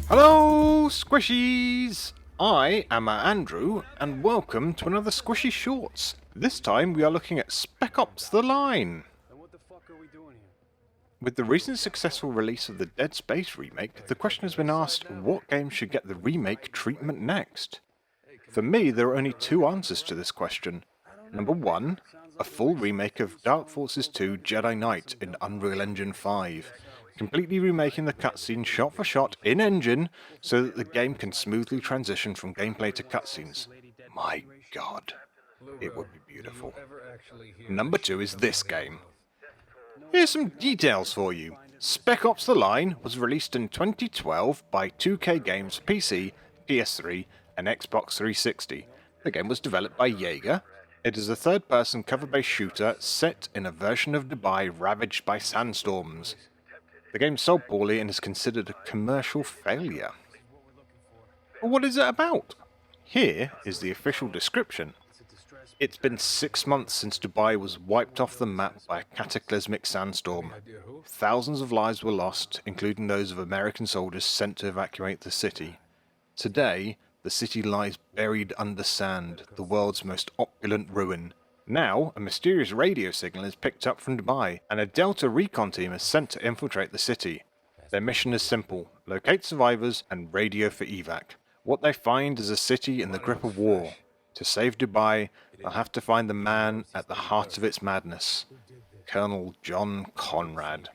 Hello, Squishies! I am Andrew, and welcome to another Squishy Shorts. This time we are looking at Spec Ops The Line. Then what the fuck are we doing here? With the recent successful release of the Dead Space remake, the question has been asked, what game should get the remake treatment next? For me, there are only two answers to this question. Number one, a full remake of Dark Forces 2 Jedi Knight in Unreal Engine 5, completely remaking the cutscenes shot for shot in-engine so that the game can smoothly transition from gameplay to cutscenes. My god, it would be beautiful. Number two is this game. Here's some details for you. Spec Ops The Line was released in 2012 by 2K Games for PC, PS3, and Xbox 360. The game was developed by Jaeger. It is a third-person cover-based shooter set in a version of Dubai ravaged by sandstorms. The game sold poorly and is considered a commercial failure. But what is it about? Here is the official description. It's been 6 months since Dubai was wiped off the map by a cataclysmic sandstorm. Thousands of lives were lost, including those of American soldiers sent to evacuate the city. Today, the city lies buried under sand, the world's most opulent ruin. Now, a mysterious radio signal is picked up from Dubai, and a Delta recon team is sent to infiltrate the city. Their mission is simple: locate survivors and radio for evac. What they find is a city in the grip of war. To save Dubai, they'll have to find the man at the heart of its madness, Colonel John Conrad.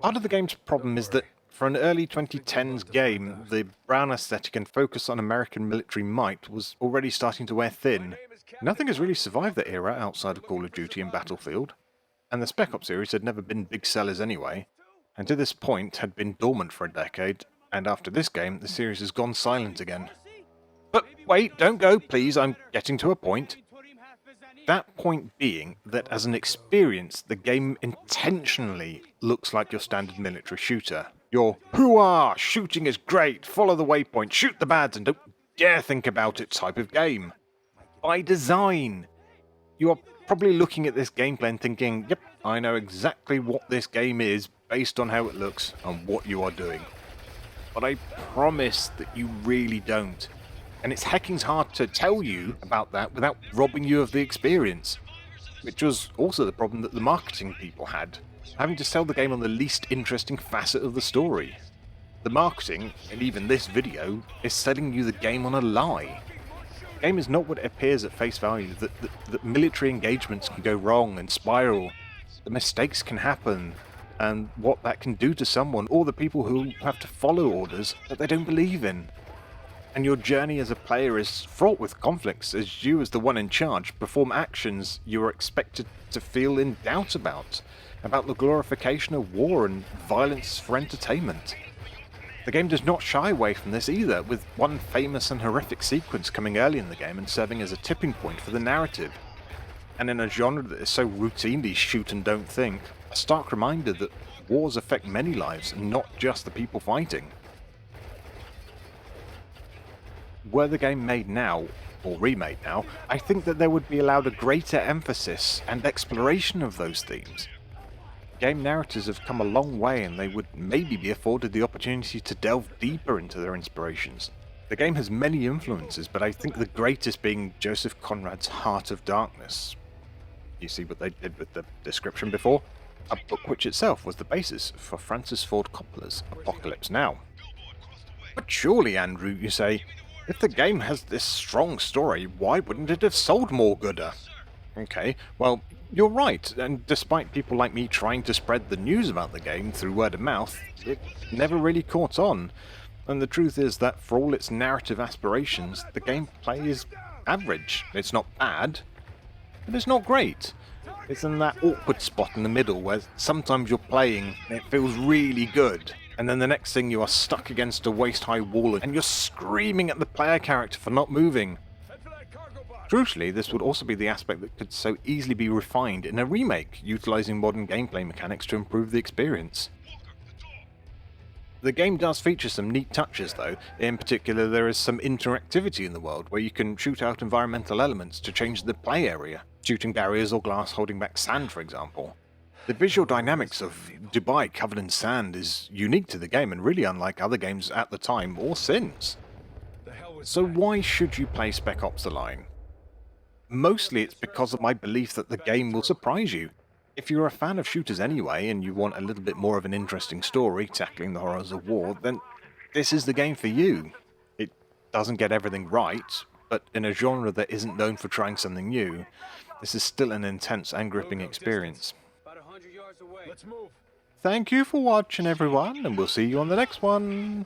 Part of the game's problem is that, for an early 2010s game, the brown aesthetic and focus on American military might was already starting to wear thin. Nothing has really survived that era outside of Call of Duty and Battlefield, and the Spec Ops series had never been big sellers anyway, and to this point had been dormant for a decade, and after this game, the series has gone silent again. But wait, don't go, please, I'm getting to a point. That point being that as an experience, the game intentionally looks like your standard military shooter. Your hoo-ah, shooting is great, follow the waypoint, shoot the bads and don't dare think about it type of game. By design. You are probably looking at this gameplay and thinking, yep, I know exactly what this game is based on how it looks and what you are doing. But I promise that you really don't. And it's hecking's hard to tell you about that without robbing you of the experience. Which was also the problem that the marketing people had, having to sell the game on the least interesting facet of the story. The marketing, and even this video, is selling you the game on a lie. The game is not what it appears at face value, that military engagements can go wrong and spiral, that mistakes can happen, and what that can do to someone or the people who have to follow orders that they don't believe in. And your journey as a player is fraught with conflicts as you, as the one in charge, perform actions you are expected to feel in doubt about the glorification of war and violence for entertainment. The game does not shy away from this either, with one famous and horrific sequence coming early in the game and serving as a tipping point for the narrative. And in a genre that is so routinely shoot and don't think, a stark reminder that wars affect many lives and not just the people fighting. Were the game made now, or remade now, I think that there would be allowed a greater emphasis and exploration of those themes. Game narrators have come a long way and they would maybe be afforded the opportunity to delve deeper into their inspirations. The game has many influences, but I think the greatest being Joseph Conrad's Heart of Darkness. You see what they did with the description before? A book which itself was the basis for Francis Ford Coppola's Apocalypse Now. But surely, Andrew, you say, if the game has this strong story, why wouldn't it have sold more gooder? Okay, well, you're right, and despite people like me trying to spread the news about the game through word of mouth, it never really caught on. And the truth is that for all its narrative aspirations, the gameplay is average. It's not bad, but it's not great. It's in that awkward spot in the middle where sometimes you're playing and it feels really good, and then the next thing you are stuck against a waist-high wall and you're screaming at the player character for not moving. Crucially, this would also be the aspect that could so easily be refined in a remake, utilising modern gameplay mechanics to improve the experience. The game does feature some neat touches though. In particular, there is some interactivity in the world where you can shoot out environmental elements to change the play area, shooting barriers or glass holding back sand for example. The visual dynamics of Dubai covered in sand is unique to the game and really unlike other games at the time or since. So why should you play Spec Ops: The Line? Mostly it's because of my belief that the game will surprise you. If you're a fan of shooters anyway and you want a little bit more of an interesting story tackling the horrors of war, then this is the game for you. It doesn't get everything right, but in a genre that isn't known for trying something new, this is still an intense and gripping experience. About 100 yards away. Let's move. Thank you for watching everyone, and we'll see you on the next one.